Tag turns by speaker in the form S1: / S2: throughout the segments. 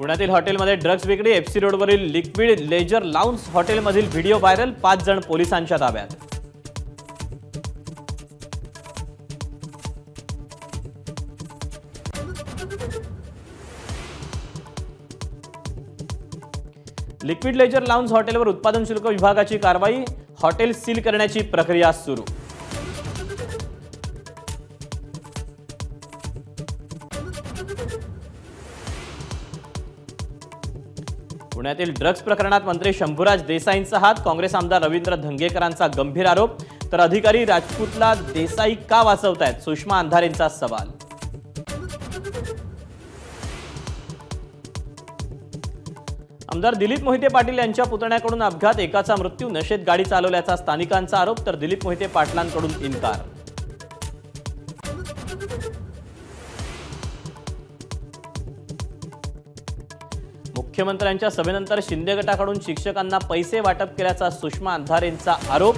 S1: पुण्यातील हॉटेलमध्ये ड्रग्ज विक्री, एफसी रोडवरील लिक्विड लेजर लाउंज हॉटेलमधील व्हिडिओ व्हायरल, 5 जण पोलिसांच्या ताब्यात. लिक्विड लेजर लाउंज हॉटेलवर उत्पादन शुल्क विभागाची कारवाई, हॉटेल सील करण्याची प्रक्रिया सुरू. पुण्यातील ड्रग्ज प्रकरणात मंत्री शंभूराज देसाईंचा हात, काँग्रेस आमदार रवींद्र धंगेकरांचा गंभीर आरोप. तर अधिकारी राजपूतला देसाई का वाचवतायत, सुषमा अंधारेंचा सवाल. आमदार दिलीप मोहिते पाटील यांच्या पुतण्याकडून अपघात, एकाचा मृत्यू, नशेत गाडी चालवल्याचा स्थानिकांचा आरोप. तर दिलीप मोहिते पाटलांकडून इन्कार. मुख्यमंत्र्यांच्या सभेनंतर शिंदे गटाकडून शिक्षकांना पैसे वाटप केल्याचा सुषमा अंधारेंचा आरोप.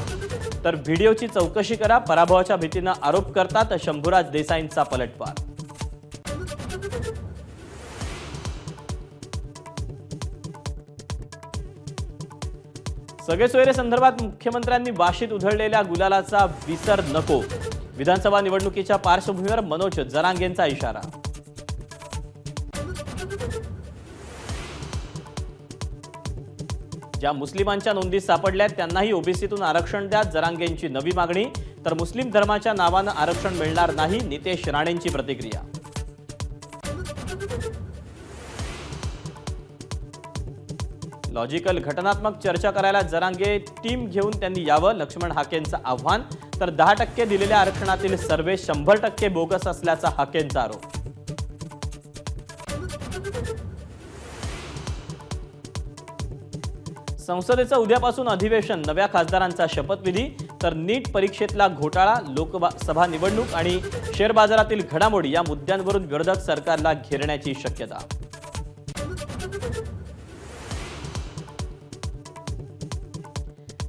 S1: तर व्हिडिओची चौकशी करा, पराभवाच्या भीतीनं आरोप करतात शंभूराज देसाईंचा पलटवार. सगळे सोयरे संदर्भात मुख्यमंत्र्यांनी वाशीत उधळलेल्या गुलालाचा विसर नको, विधानसभा निवडणुकीच्या पार्श्वभूमीवर मनोज जरांगेंचा इशारा. ज्या मुस्लिमांच्या नोंदी सापडल्यात त्यांनाही ओबीसीतून आरक्षण द्या, जरांगेंची नवी मागणी. तर मुस्लिम धर्माच्या नावानं आरक्षण मिळणार नाही, नितेश राणेंची प्रतिक्रिया. लॉजिकल घटनात्मक चर्चा करायला जरांगे टीम घेऊन त्यांनी यावं, लक्ष्मण हाकेंचं आव्हान. तर 10% दिलेल्या आरक्षणातील सर्वे 100% बोगस असल्याचा हाकेंचा आरोप. संसदेचं उद्यापासून अधिवेशन, नव्या खासदारांचा शपथविधी. तर नीट परीक्षेतला घोटाळा, लोकसभा निवडणूक आणि शेअर बाजारातील घडामोडी या मुद्द्यांवरून विरोधक सरकारला घेरण्याची शक्यता.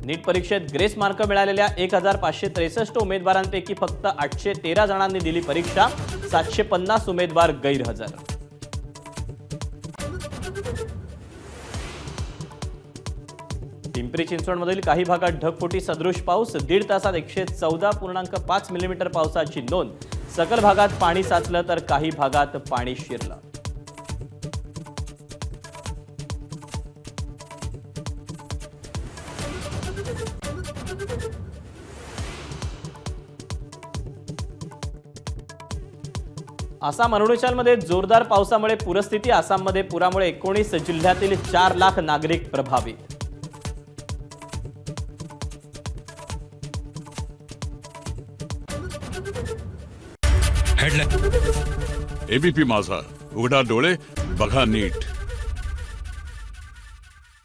S1: नीट परीक्षेत ग्रेस मार्क मिळालेल्या 1563 उमेदवारांपैकी फक्त 813 जणांनी दिली परीक्षा, 750 उमेदवार गैरहजर. पिंपरी चिंचवडमधील काही भागात ढगफुटी सदृश पाऊस, 1.5 तासात 114.5 मिलीमीटर पावसाची नोंद. सकल भागात पाणी साचलं तर काही भागात पाणी शिरलं. आसाम अरुणाचलमध्ये जोरदार पावसामुळे पूरस्थिती, आसाममध्ये पुरामुळे 19 जिल्ह्यातील 4 लाख नागरिक प्रभावित.
S2: एबीपी माझा, उघडा डोळे बघा नीट.